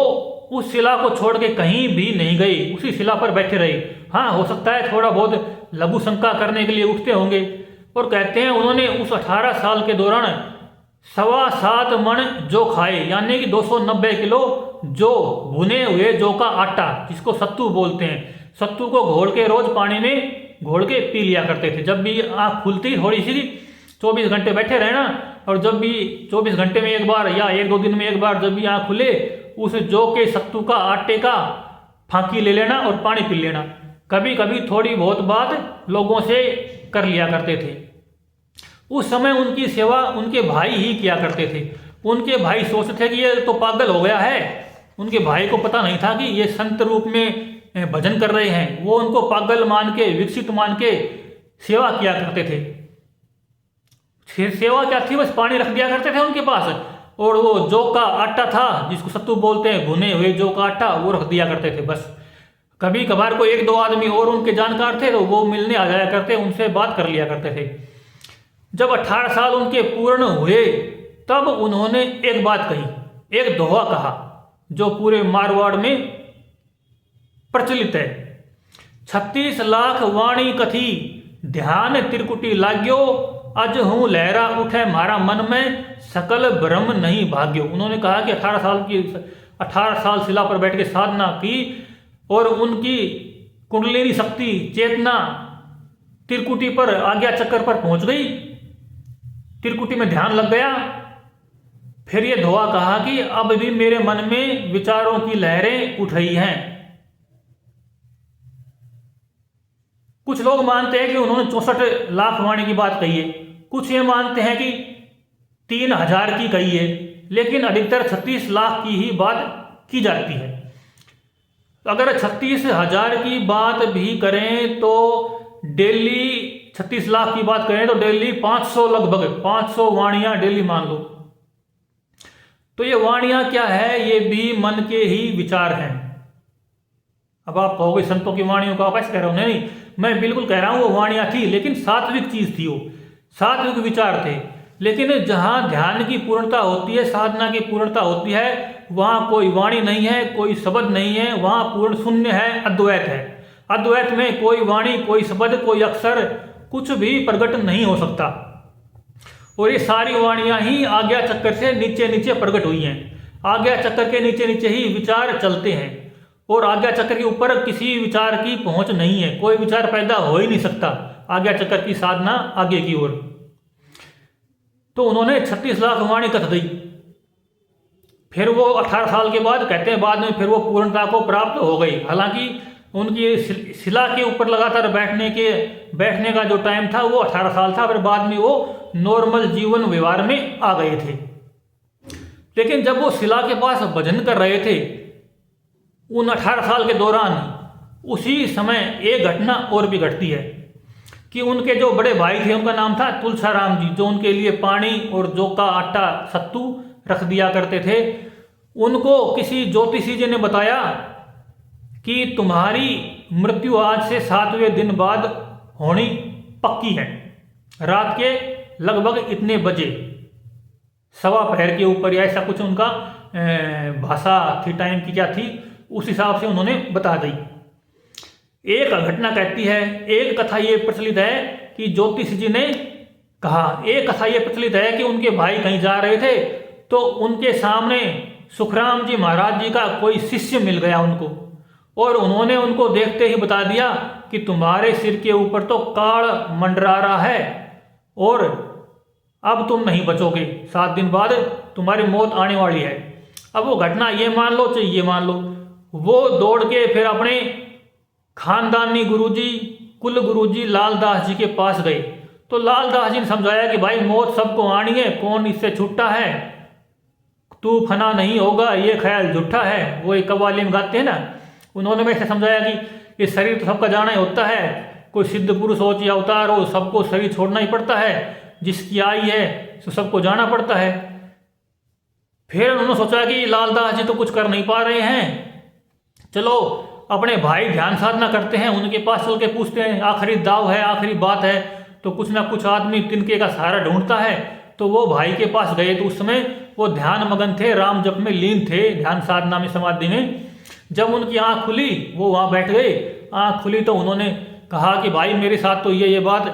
उस शिला को छोड़ के कहीं भी नहीं गए, उसी शिला पर बैठे रहे। हाँ, हो सकता है थोड़ा बहुत लघु शंका करने के लिए उठते होंगे। और कहते हैं उन्होंने उस 18 साल के दौरान 7.25 मन जौ खाए, यानी कि 290 किलो जौ, भुने हुए जौ का आटा, जिसको सत्तू बोलते हैं। सत्तू को घोल के रोज पानी में घोल के पी लिया करते थे। जब भी आँख खुलती थोड़ी सी, 24 घंटे बैठे रहना, और जब भी 24 घंटे में एक बार या 1-2 दिन में एक बार जब भी आँख खुले, उस जौ के सत्तू का आटे का फांकी ले लेना और पानी पी लेना। कभी कभी थोड़ी बहुत बात लोगों से कर लिया करते थे। उस समय उनकी सेवा उनके भाई ही किया करते थे। उनके भाई सोचते थे कि ये तो पागल हो गया है। उनके भाई को पता नहीं था कि ये संत रूप में भजन कर रहे हैं। वो उनको पागल मान के, विकसित मान के सेवा किया करते थे। सेवा क्या थी, बस पानी रख दिया करते थे उनके पास, और वो जौ का आटा था जिसको सत्तू बोलते हैं, भुने हुए जौ का आटा, वो रख दिया करते थे बस। कभी कभार कोई एक दो आदमी और उनके जानकार थे तो वो मिलने आ जाया करते, उनसे बात कर लिया करते थे। जब 18 साल उनके पूर्ण हुए तब उन्होंने एक बात कही, एक दोहा कहा जो पूरे मारवाड़ में प्रचलित है। 36 लाख वाणी कथी, ध्यान त्रिकुटी लाग्यो, अज हूं लहरा उठे मारा मन में, सकल ब्रह्म नहीं भाग्यो। उन्होंने कहा कि 18 साल शिला पर बैठ के साधना की और उनकी कुंडलिनी शक्ति, चेतना त्रिकुटी पर, आज्ञा चक्कर पर पहुंच गई, त्रिकुटी में ध्यान लग गया। फिर ये दोहा कहा कि अब भी मेरे मन में विचारों की लहरें उठ रही हैं। कुछ लोग मानते हैं कि उन्होंने 64 लाख वाणी की बात कही है, कुछ ये मानते हैं कि 3000 की कही है, लेकिन अधिकतर 36 लाख की ही बात की जाती है। अगर 36,000 की बात भी करें तो डेली 36 लाख की बात करें तो डेली 500, लगभग 500 वाणियां डेली मान लो। तो ये वाणियां क्या है, ये भी मन के ही विचार हैं। अब आप कहोगे संतों की वाणियों को आप ऐसे कह रहे हो, नहीं, मैं बिल्कुल कह रहा हूं वो वाणियां थी, लेकिन सात्विक चीज थी, वो सात्विक विचार थे। लेकिन जहां ध्यान की पूर्णता होती है, साधना की पूर्णता होती है, वहां कोई वाणी नहीं है, कोई शब्द नहीं है, वहां पूर्ण शून्य है, अद्वैत है। अद्वैत में कोई वाणी, कोई शब्द, कोई अक्षर, कुछ भी प्रकट नहीं हो सकता। और ये सारी वाणियां ही आज्ञा चक्कर से नीचे नीचे प्रकट हुई हैं। आज्ञा चक्कर के नीचे नीचे ही विचार चलते हैं, और आज्ञा चक्र के ऊपर किसी विचार की पहुंच नहीं है, कोई विचार पैदा हो ही नहीं सकता आज्ञा चक्कर की साधना आगे की ओर। तो उन्होंने 36 लाख वाणी कथ दी। फिर वो 18 साल के बाद, कहते हैं बाद में फिर वो पूर्णता को प्राप्त हो गई। हालांकि उनकी शिला के ऊपर लगातार बैठने का जो टाइम था वो 18 साल था, फिर बाद में वो नॉर्मल जीवन व्यवहार में आ गए थे। लेकिन जब वो शिला के पास भजन कर रहे थे उन 18 साल के दौरान, उसी समय एक घटना और भी घटती है कि उनके जो बड़े भाई थे, उनका नाम था तुलसाराम जी, जो उनके लिए पानी और जौ का आटा, सत्तू रख दिया करते थे। उनको किसी ज्योतिषी जी ने बताया कि तुम्हारी मृत्यु आज से 7वें दिन बाद होनी पक्की है, रात के लगभग इतने बजे, सवा पहर के ऊपर, या ऐसा कुछ उनका भाषा थी, टाइम की क्या थी, उस हिसाब से उन्होंने बता दी। एक घटना कहती है, एक कथा ये प्रचलित है कि ज्योतिष जी ने कहा, एक कथा ये प्रचलित है कि उनके भाई कहीं जा रहे थे तो उनके सामने सुखराम जी महाराज जी का कोई शिष्य मिल गया उनको, और उन्होंने उनको देखते ही बता दिया कि तुम्हारे सिर के ऊपर तो काल मंडरा रहा है और अब तुम नहीं बचोगे, 7 दिन बाद तुम्हारी मौत आने वाली है। अब वो घटना ये मान लो चाहे ये मान लो, वो दौड़ के फिर अपने खानदानी गुरुजी, कुल गुरुजी लालदास जी के पास गए। तो लालदास जी ने समझाया कि भाई मौत सबको आनी है, कौन इससे छूटा है, तू फना नहीं होगा, ये ख्याल झूठा है, वो एक कव्वाली में गाते हैं ना। उन्होंने वैसे समझाया कि ये शरीर तो सबका जाना ही होता है, कोई सिद्ध पुरुष हो या अवतार हो, सबको शरीर छोड़ना ही पड़ता है, जिसकी आई है तो सबको जाना पड़ता है। फिर उन्होंने सोचा कि लालदास जी तो कुछ कर नहीं पा रहे हैं, चलो अपने भाई ध्यान साधना करते हैं, उनके पास चल के पूछते हैं, आखिरी दाव है, आखिरी बात है, तो कुछ ना कुछ आदमी तिनके का सहारा ढूंढता है। तो वो भाई के पास गए, तो उस समय वो ध्यान मगन थे, राम जप में लीन थे, ध्यान साधना में, समाधि में। जब उनकी आंख खुली, वो वहाँ बैठ गए। आंख खुली तो उन्होंने कहा कि भाई मेरे साथ तो ये बात,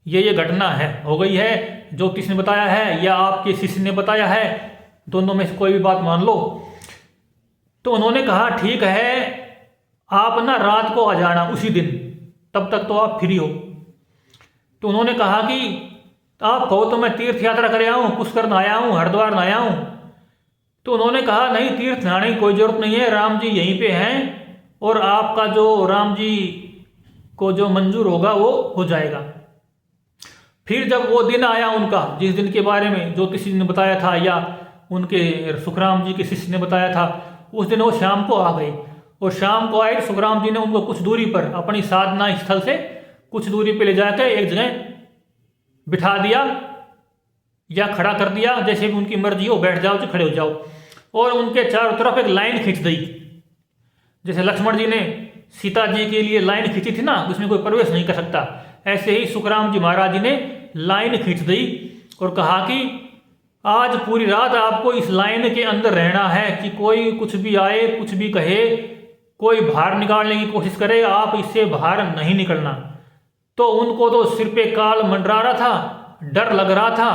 ये घटना है, हो गई है, जो किसने बताया है या आपके शिष्य ने बताया है, दोनों में से कोई भी बात मान लो। तो उन्होंने कहा ठीक है, आप ना रात को आ जाना उसी दिन, तब तक तो आप फ्री हो। तो उन्होंने कहा कि आप कहो तो मैं तीर्थ यात्रा कर आया हूँ, पुष्कर नहाया हूँ, हरिद्वार नहाया हूँ। तो उन्होंने कहा नहीं, तीर्थ नहाने की कोई जरूरत नहीं है, राम जी यहीं पे हैं और आपका जो राम जी को जो मंजूर होगा वो हो जाएगा। फिर जब वो दिन आया उनका, जिस दिन के बारे में ज्योतिषी ने बताया था या उनके सुखराम जी के शिष्य ने बताया था, उस दिन वो शाम को आ गए। और शाम को आए सुखराम जी ने उनको कुछ दूरी पर अपनी साधना स्थल से कुछ दूरी पर ले जाकर एक जगह बिठा दिया या खड़ा कर दिया, जैसे भी उनकी मर्जी हो, बैठ जाओ तो खड़े हो जाओ। और उनके चारों तरफ एक लाइन खींच दी, जैसे लक्ष्मण जी ने सीता जी के लिए लाइन खींची थी ना, उसमें कोई प्रवेश नहीं कर सकता, ऐसे ही सुखराम जी महाराज जी ने लाइन खींच दी और कहा कि आज पूरी रात आपको इस लाइन के अंदर रहना है, कि कोई कुछ भी आए, कुछ भी कहे, कोई बाहर निकालने की कोशिश करे, आप इससे बाहर नहीं निकलना। तो उनको तो सिर पे काल मंडरा रहा था, डर लग रहा था,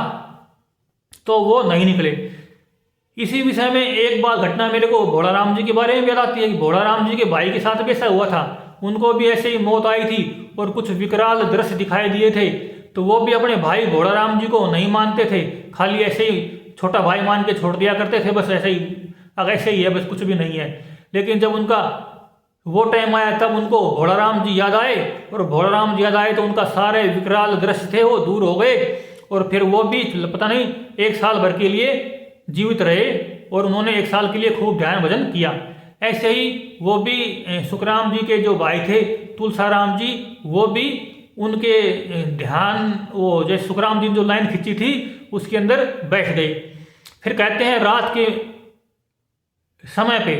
तो वो नहीं निकले। इसी विषय में एक बार घटना मेरे को भोला राम जी के बारे में याद आती है कि भोला राम जी के भाई के साथ भी ऐसा हुआ था। उनको भी ऐसे ही मौत आई थी और कुछ विकराल दृश्य दिखाई दिए थे, तो वो भी अपने भाई भोला राम जी को नहीं मानते थे, खाली ऐसे ही छोटा भाई मान के छोड़ दिया करते थे, बस ऐसे ही है, बस कुछ भी नहीं है। लेकिन जब उनका वो टाइम आया तब उनको भोला राम जी याद आए, और भोला राम जी याद आए तो उनका सारे विकराल दृश्य थे वो दूर हो गए, और फिर वो भी पता नहीं 1 साल भर के लिए जीवित रहे, और उन्होंने 1 साल के लिए खूब ध्यान भजन किया। ऐसे ही वो भी सुखराम जी के जो भाई थे तुलसाराम जी, वो भी उनके ध्यान, वो जैसे सुखराम जी ने जो लाइन खींची थी उसके अंदर बैठ गए। फिर कहते हैं रात के समय पे,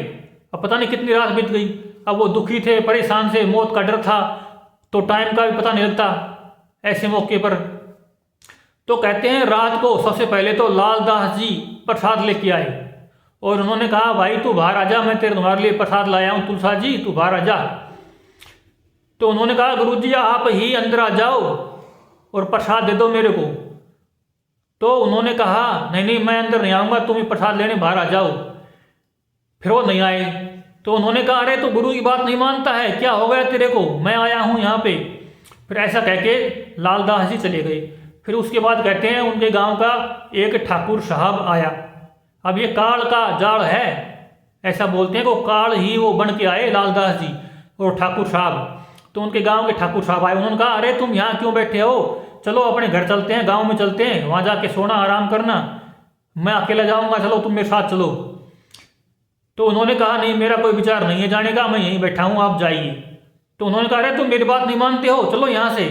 अब पता नहीं कितनी रात बीत गई, अब वो दुखी थे, परेशान से, मौत का डर था, तो टाइम का भी पता नहीं लगता ऐसे मौके पर। तो कहते हैं रात को सबसे पहले तो लालदास जी प्रसाद लेके आए, और उन्होंने कहा भाई तू बाहर आ जा, मैं तुम्हारे लिए प्रसाद लाया हूँ, तुलसा जी तू बाहर आ जा। तो उन्होंने कहा गुरुजी आप ही अंदर आ जाओ और प्रसाद दे दो मेरे को। तो उन्होंने कहा नहीं नहीं मैं अंदर नहीं आऊँगा, तुम ही प्रसाद लेने बाहर आ जाओ। फिर वो नहीं आए, तो उन्होंने कहा अरे तो गुरु की बात नहीं मानता है, क्या हो गया तेरे को, मैं आया हूँ यहाँ पे। फिर ऐसा कह के लालदास जी चले गए। फिर उसके बाद कहते हैं उनके गांव का एक ठाकुर साहब आया। अब ये काल का जाल है, ऐसा बोलते हैं, वो काल ही वो बन के आए लालदास जी और ठाकुर साहब। तो उनके गांव के ठाकुर साहब आए, उन्होंने कहा अरे तुम यहाँ क्यों बैठे हो, चलो अपने घर चलते हैं, गाँव में चलते हैं, वहाँ जाके सोना आराम करना, मैं अकेला जाऊँगा, चलो तुम मेरे साथ चलो। तो उन्होंने कहा नहीं मेरा कोई विचार नहीं है जाने का, मैं यहीं बैठा हूँ, आप जाइए। तो उन्होंने कहा अरे तुम मेरी बात नहीं मानते हो, चलो यहाँ से,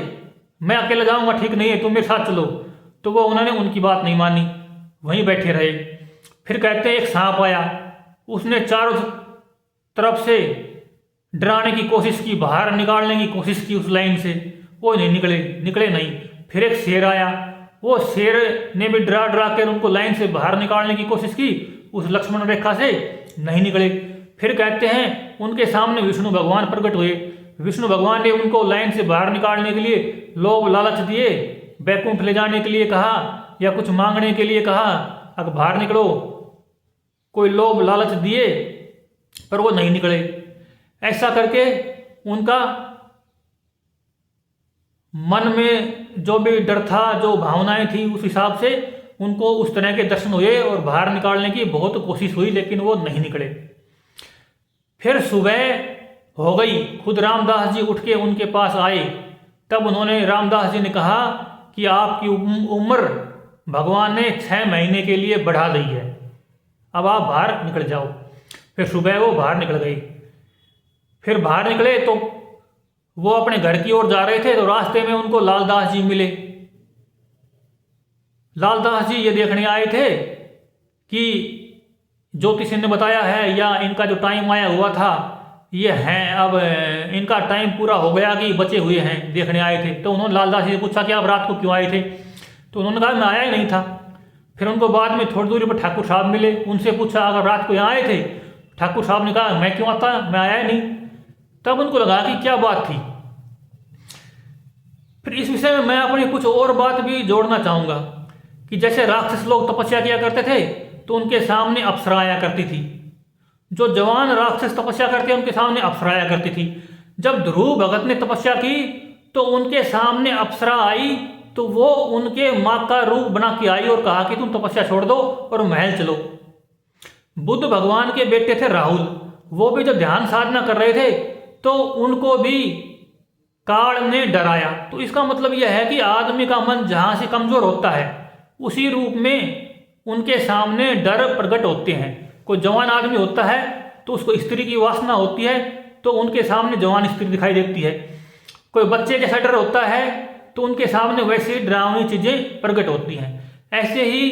मैं अकेला जाऊँगा, ठीक नहीं है, तुम मेरे साथ चलो। तो वो उन्होंने उनकी बात नहीं मानी, वहीं बैठे रहे। फिर कहते हैं एक सांप आया, उसने चारों तरफ से डराने की कोशिश की, बाहर निकालने की कोशिश की उस लाइन से, वो नहीं निकले नहीं। फिर एक शेर आया, वो शेर ने भी डरा डरा कर उनको लाइन से बाहर निकालने की कोशिश की, उस लक्ष्मण रेखा से नहीं निकले। फिर कहते हैं उनके सामने विष्णु भगवान प्रकट हुए। विष्णु भगवान ने उनको लाइन से बाहर निकालने के लिए लोभ लालच दिए, बैकुंठ ले जाने के लिए कहा या कुछ मांगने के लिए कहा, अब बाहर निकलो, कोई लोभ लालच दिए, पर वो नहीं निकले। ऐसा करके उनका मन में जो भी डर था, जो भावनाएं थी, उस हिसाब से उनको उस तरह के दर्शन हुए और बाहर निकालने की बहुत कोशिश हुई, लेकिन वो नहीं निकले। फिर सुबह हो गई, खुद रामदास जी उठ के उनके पास आए। तब उन्होंने रामदास जी ने कहा कि आपकी उम्र भगवान ने 6 महीने के लिए बढ़ा दी है, अब आप बाहर निकल जाओ। फिर सुबह वो बाहर निकल गए। फिर बाहर निकले तो वो अपने घर की ओर जा रहे थे, तो रास्ते में उनको लालदास जी मिले। लालदास जी ये देखने आए थे कि ज्योतिषी ने बताया है या इनका जो टाइम आया हुआ था ये हैं, अब इनका टाइम पूरा हो गया कि बचे हुए हैं, देखने आए थे। तो उन्होंने लालदास जी से पूछा कि आप रात को क्यों आए थे। तो उन्होंने कहा मैं आया ही नहीं था। फिर उनको बाद में थोड़ी दूरी पर ठाकुर साहब मिले, उनसे पूछा अगर रात को यहाँ आए थे। ठाकुर साहब ने कहा मैं क्यों आता, मैं आया ही नहीं। तब उनको लगा कि क्या बात थी। फिर इस विषय में मैं अपनी कुछ और बात भी जोड़ना चाहूँगा कि जैसे राक्षस लोग तपस्या किया करते थे तो उनके सामने अप्सरा आया करती थी। जो जवान राक्षस तपस्या करते हैं उनके सामने अप्सरा आया करती थी। जब ध्रुव भगत ने तपस्या की तो उनके सामने अप्सरा आई, तो वो उनके माँ का रूप बना के आई और कहा कि तुम तपस्या छोड़ दो और महल चलो। बुद्ध भगवान के बेटे थे राहुल, वो भी जब ध्यान साधना कर रहे थे तो उनको भी काल ने डराया। तो इसका मतलब यह है कि आदमी का मन जहां से कमजोर होता है उसी रूप में उनके सामने डर प्रकट होते हैं। कोई जवान आदमी होता है तो उसको स्त्री की वासना होती है तो उनके सामने जवान स्त्री दिखाई देती है। कोई बच्चे जैसा डर होता है तो उनके सामने वैसी डरावनी चीजें प्रकट होती हैं। ऐसे ही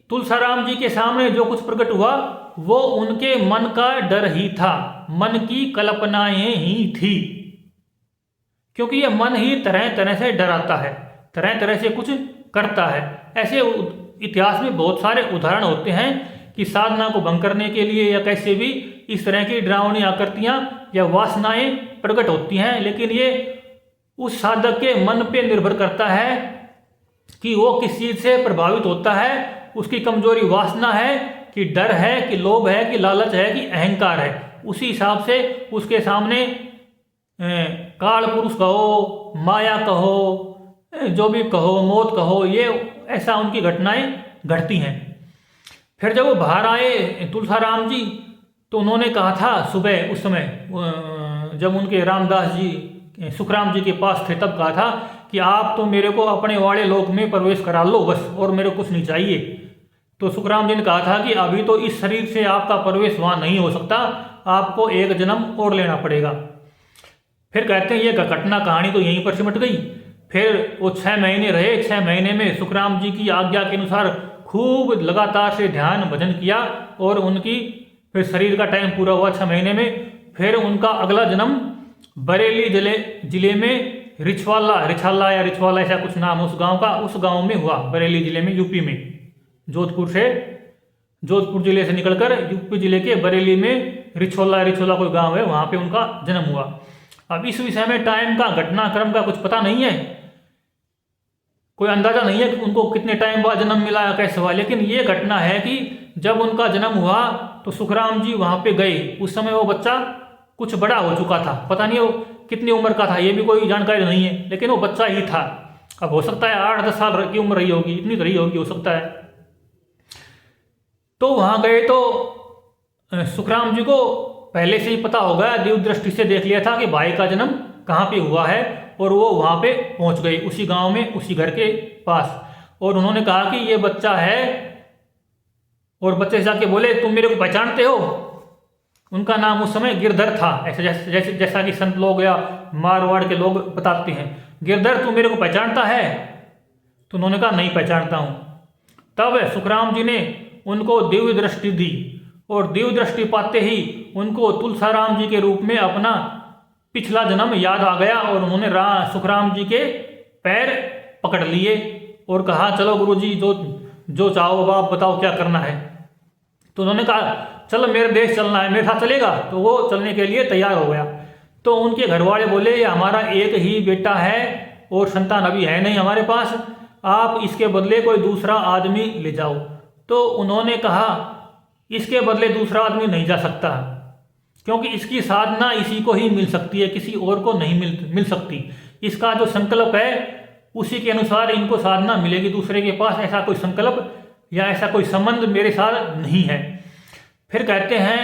तुलसाराम जी के सामने जो कुछ प्रकट हुआ वो उनके मन का डर ही था, मन की कल्पनाएं ही थी, क्योंकि यह मन ही तरह तरह से डराता है, तरह तरह से कुछ करता है। ऐसे इतिहास में बहुत सारे उदाहरण होते हैं कि साधना को भंग करने के लिए या कैसे भी इस तरह की डरावनी आकृतियां या वासनाएं प्रकट होती हैं, लेकिन ये उस साधक के मन पे निर्भर करता है कि वो किस चीज से प्रभावित होता है। उसकी कमजोरी वासना है कि डर है कि लोभ है कि लालच है कि अहंकार है, उसी हिसाब से उसके सामने काल पुरुष कहो, माया कहो, जो भी कहो, मौत कहो, ये ऐसा उनकी घटनाएं घटती हैं। फिर जब वो बाहर आए तुलसाराम जी तो उन्होंने कहा था सुबह, उस समय जब उनके रामदास जी सुखराम जी के पास थे, तब कहा था कि आप तो मेरे को अपने वाले लोक में प्रवेश करा लो बस, और मेरे को कुछ नहीं चाहिए। तो सुखराम जी ने कहा था कि अभी तो इस शरीर से आपका प्रवेश वहाँ नहीं हो सकता, आपको एक जन्म और लेना पड़ेगा। फिर कहते हैं ये घटना कहानी तो यहीं पर सिमट गई। फिर वो 6 महीने रहे। 6 महीने में सुखराम जी की आज्ञा के अनुसार खूब लगातार से ध्यान भजन किया और उनकी फिर शरीर का टाइम पूरा हुआ 6 महीने में। फिर उनका अगला जन्म बरेली जिले में रिछाला या रिछवाला ऐसा कुछ नाम उस गांव का, उस गांव में हुआ, बरेली जिले में, यूपी में। जोधपुर जिले से निकलकर यूपी जिले के बरेली में रिछोला कोई गांव है, वहां पे उनका जन्म हुआ। अब इस विषय में टाइम का, घटनाक्रम का कुछ पता नहीं है, कोई अंदाजा नहीं है कि उनको कितने टाइम बाद जन्म मिला या कैसे हुआ, लेकिन ये घटना है कि जब उनका जन्म हुआ तो सुखराम जी वहां पे गए। उस समय वो बच्चा कुछ बड़ा हो चुका था, पता नहीं वो कितनी उम्र का था, ये भी कोई जानकारी नहीं है, लेकिन वो बच्चा ही था। अब हो सकता है 8-10 साल की उम्र रही होगी, इतनी तो रही होगी, हो सकता है। तो वहां गए तो सुखराम जी को पहले से ही पता होगा, दिव्य दृष्टि से देख लिया था कि भाई का जन्म कहाँ पे हुआ है, और वो वहां पे पहुंच गए उसी गांव में, उसी घर के पास। और उन्होंने कहा कि ये बच्चा है, और बच्चे से जाके बोले तुम मेरे को पहचानते हो? उनका नाम उस समय गिरधर था, ऐसे जैसा कि संत लोग या मारवाड़ के लोग बताते हैं, गिरधर तू मेरे को पहचानता है? तो उन्होंने कहा नहीं पहचानता हूं। तब सुखराम जी ने उनको दिव्य दृष्टि दी, और दिव्य दृष्टि पाते ही उनको तुलसाराम जी के रूप में अपना पिछला जन्म याद आ गया, और उन्होंने सुखराम जी के पैर पकड़ लिए और कहा चलो गुरुजी, जो चाहो आप बताओ क्या करना है। तो उन्होंने कहा चलो मेरे देश चलना है, मेरे साथ चलेगा? तो वो चलने के लिए तैयार हो गया। तो उनके घर वाले बोले हमारा एक ही बेटा है और संतान अभी है नहीं हमारे पास, आप इसके बदले कोई दूसरा आदमी ले जाओ। तो उन्होंने कहा इसके बदले दूसरा आदमी नहीं जा सकता, क्योंकि इसकी साधना इसी को ही मिल सकती है, किसी और को नहीं मिल सकती। इसका जो संकल्प है उसी के अनुसार इनको साधना मिलेगी, दूसरे के पास ऐसा कोई संकल्प या ऐसा कोई संबंध मेरे साथ नहीं है। फिर कहते हैं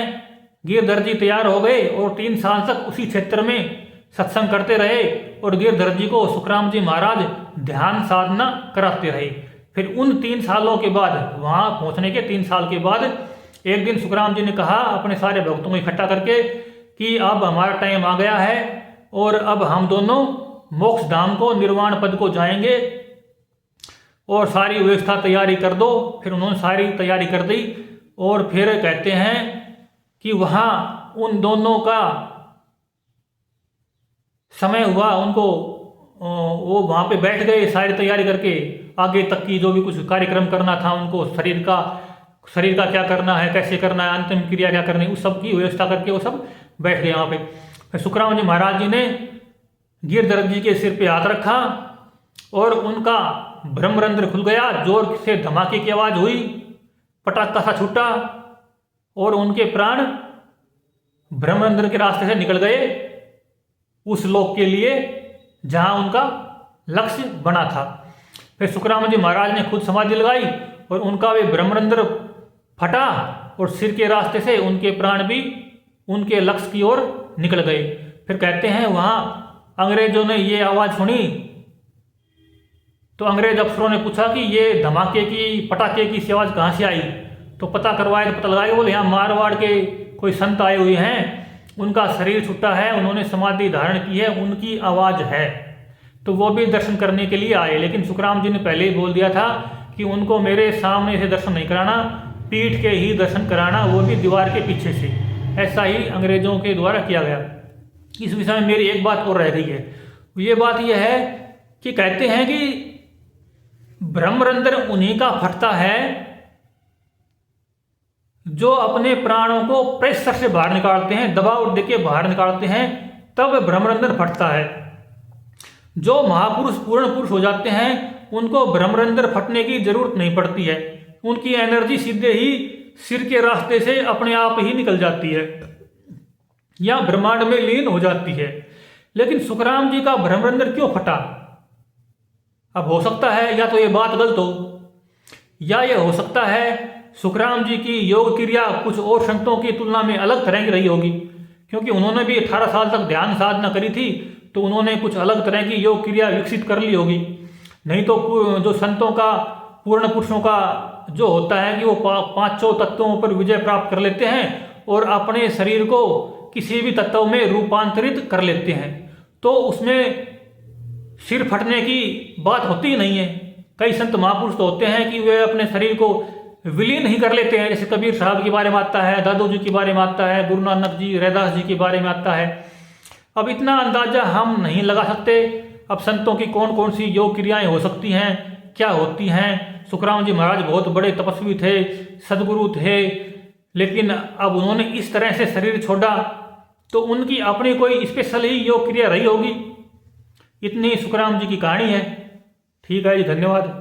गिरधर जी तैयार हो गए और 3 साल तक उसी क्षेत्र में सत्संग करते रहे, और गिरधर जी को सुखराम जी महाराज ध्यान साधना कराते रहे। फिर उन 3 सालों के बाद, वहां पहुंचने के 3 साल के बाद, एक दिन सुखराम जी ने कहा अपने सारे भक्तों को इकट्ठा करके कि अब हमारा टाइम आ गया है और अब हम दोनों मोक्ष धाम को, निर्वाण पद को जाएंगे, और सारी व्यवस्था तैयारी कर दो। फिर उन्होंने सारी तैयारी कर दी, और फिर कहते हैं कि वहां उन दोनों का समय हुआ, उनको वो वहां पे बैठ गए सारी तैयारी करके, आगे तक की जो भी कुछ कार्यक्रम करना था उनको, शरीर का क्या करना है, कैसे करना है, अंतिम क्रिया क्या करनी है, उस सब की व्यवस्था करके वो सब बैठ गए वहां पे। फिर सुखराम जी महाराज जी ने गिरधर जी के सिर पे हाथ रखा और उनका ब्रह्मरंध्र खुल गया, जोर से धमाके की आवाज हुई, पटाखा सा छूटा और उनके प्राण ब्रह्मरंध्र के रास्ते से निकल गए उस लोक के लिए जहां उनका लक्ष्य बना था। फिर सुखराम जी महाराज ने खुद समाधि लगाई और उनका भी ब्रह्मरंध्र फटा और सिर के रास्ते से उनके प्राण भी उनके लक्ष्य की ओर निकल गए। फिर कहते हैं वहां अंग्रेजों ने ये आवाज़ सुनी तो अंग्रेज अफसरों ने पूछा कि ये धमाके की, पटाखे की सी आवाज़ कहाँ से आई। तो पता करवाए तो पता लगाया, बोले यहाँ मारवाड़ के कोई संत आए हुए हैं, उनका शरीर छूटा है, उन्होंने समाधि धारण की है, उनकी आवाज़ है। तो वो भी दर्शन करने के लिए आए, लेकिन सुखराम जी ने पहले ही बोल दिया था कि उनको मेरे सामने से दर्शन नहीं कराना, पीठ के ही दर्शन कराना, वो भी दीवार के पीछे से। ऐसा ही अंग्रेजों के द्वारा किया गया। इस विषय में मेरी एक बात और रह गई है, ये बात यह है कि कहते हैं कि ब्रह्मरंध्र उन्हीं का फटता है जो अपने प्राणों को प्रेशर से बाहर निकालते हैं, दबाव देके बाहर निकालते हैं, तब ब्रह्मरंध्र फटता है। जो महापुरुष पूर्ण पुरुष हो जाते हैं उनको ब्रह्मरंध्र फटने की जरूरत नहीं पड़ती है, उनकी एनर्जी सीधे ही सिर के रास्ते से अपने आप ही निकल जाती है या ब्रह्मांड में लीन हो जाती है। लेकिन सुखराम जी का ब्रह्मरंध्र क्यों फटा? अब हो सकता है या तो ये बात गलत हो, या ये हो सकता है सुखराम जी की योग क्रिया कुछ और संतों की तुलना में अलग तरह की रही होगी, क्योंकि उन्होंने भी 18 साल तक ध्यान साधना करी थी, तो उन्होंने कुछ अलग तरह की योग क्रिया विकसित कर ली होगी। नहीं तो जो संतों का, पूर्ण पुरुषों का जो होता है कि वो पांचों तत्वों पर विजय प्राप्त कर लेते हैं और अपने शरीर को किसी भी तत्व में रूपांतरित कर लेते हैं, तो उसमें सिर फटने की बात होती ही नहीं है। कई संत महापुरुष तो होते हैं कि वे अपने शरीर को विलीन ही कर लेते हैं, जैसे कबीर साहब के बारे में आता है, दादू जी के बारे में आता है, गुरु नानक जी, रैदास जी के बारे में आता है। अब इतना अंदाजा हम नहीं लगा सकते अब संतों की कौन कौन सी योग क्रियाएं हो सकती हैं, क्या होती हैं। सुखराम जी महाराज बहुत बड़े तपस्वी थे, सदगुरु थे, लेकिन अब उन्होंने इस तरह से शरीर छोड़ा तो उनकी अपनी कोई स्पेशल ही योग क्रिया रही होगी। इतनी सुखराम जी की कहानी है। ठीक है जी, धन्यवाद।